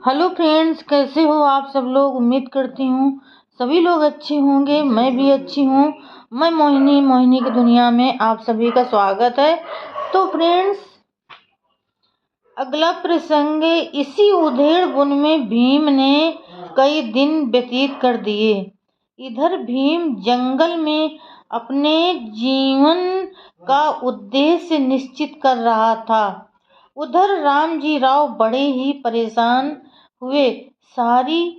Hello friends, कैसे हो आप सब लोग। उम्मीद करती हूँ सभी लोग अच्छे होंगे। मैं भी अच्छी हूँ। मैं मोहिनी की दुनिया में आप सभी का स्वागत है। तो फ्रेंड्स, अगला प्रसंग, इसी उधेड़ बुन में भीम ने कई दिन व्यतीत कर दिए। इधर भीम जंगल में अपने जीवन का उद्देश्य निश्चित कर रहा था, उधर रामजी राव बड़े ही परेशान हुए। सारी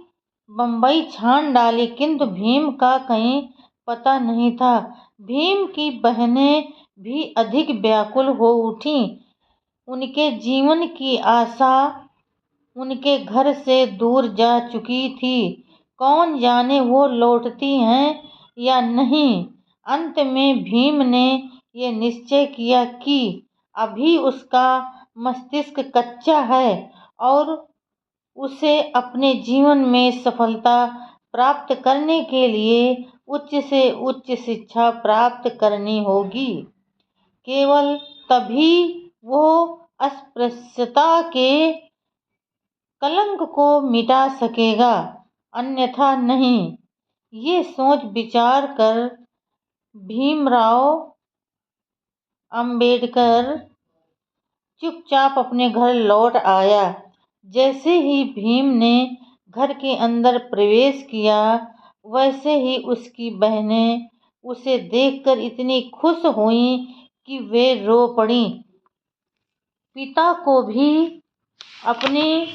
बम्बई छान डाली, किंतु भीम का कहीं पता नहीं था। भीम की बहनें भी अधिक व्याकुल हो उठी। उनके जीवन की आशा उनके घर से दूर जा चुकी थी। कौन जाने वो लौटती हैं या नहीं। अंत में भीम ने ये निश्चय किया कि अभी उसका मस्तिष्क कच्चा है और उसे अपने जीवन में सफलता प्राप्त करने के लिए उच्च से उच्च शिक्षा प्राप्त करनी होगी। केवल तभी वो अस्पृश्यता के कलंक को मिटा सकेगा, अन्यथा नहीं। ये सोच विचार कर भीमराव अंबेडकर चुपचाप अपने घर लौट आया। जैसे ही भीम ने घर के अंदर प्रवेश किया, वैसे ही उसकी बहनें उसे देखकर इतनी खुश हुईं कि वे रो पड़ीं। पिता को भी अपनी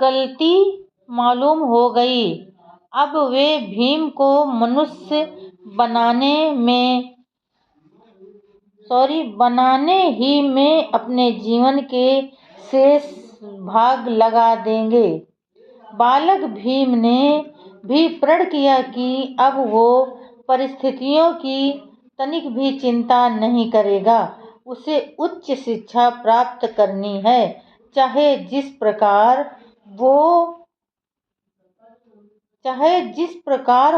गलती मालूम हो गई। अब वे भीम को मनुष्य बनाने ही में अपने जीवन के शेष भाग लगा देंगे। बालक भीम ने भी प्रण किया कि अब वो परिस्थितियों की तनिक भी चिंता नहीं करेगा। उसे उच्च शिक्षा प्राप्त करनी है, चाहे जिस प्रकार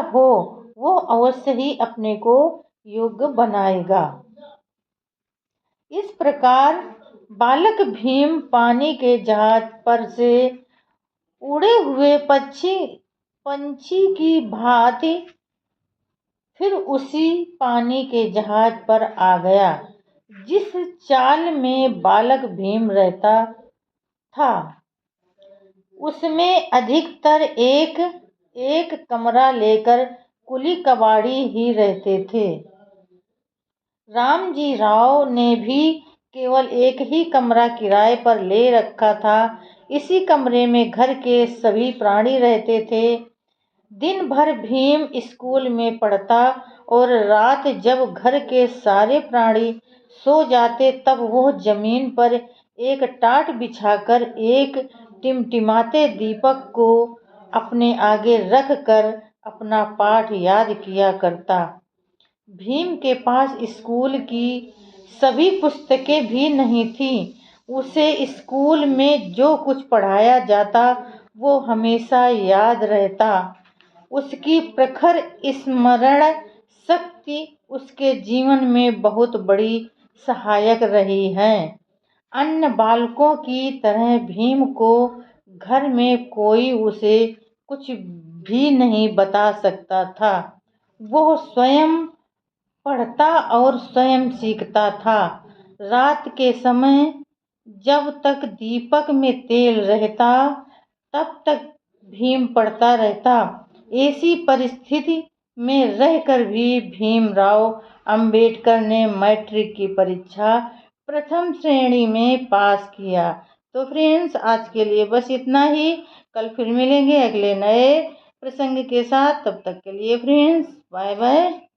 हो, वो अवश्य ही अपने को योग्य बनाएगा। इस प्रकार बालक भीम पानी के जहाज पर से उड़े हुए पंछी की भांति फिर उसी पानी के जहाज पर आ गया, जिस चाल में बालक भीम रहता था। उसमें अधिकतर एक कमरा लेकर कुली कबाड़ी ही रहते थे। रामजी राव ने भी केवल एक ही कमरा किराए पर ले रखा था। इसी कमरे में घर के सभी प्राणी रहते थे। दिन भर भीम स्कूल में पढ़ता और रात जब घर के सारे प्राणी सो जाते, तब वो जमीन पर एक टाट बिछाकर एक टिमटिमाते दीपक को अपने आगे रख कर अपना पाठ याद किया करता। भीम के पास स्कूल की सभी पुस्तकें भी नहीं थीं। उसे स्कूल में जो कुछ पढ़ाया जाता वो हमेशा याद रहता। उसकी प्रखर स्मरण शक्ति उसके जीवन में बहुत बड़ी सहायक रही है। अन्य बालकों की तरह भीम को घर में कोई उसे कुछ भी नहीं बता सकता था। वो स्वयं पढ़ता और स्वयं सीखता था। रात के समय जब तक दीपक में तेल रहता, तब तक भीम पढ़ता रहता। ऐसी परिस्थिति में रहकर भी भीमराव अंबेडकर ने मैट्रिक की परीक्षा प्रथम श्रेणी में पास किया। तो फ्रेंड्स, आज के लिए बस इतना ही। कल फिर मिलेंगे अगले नए प्रसंग के साथ। तब तक के लिए फ्रेंड्स, बाय बाय।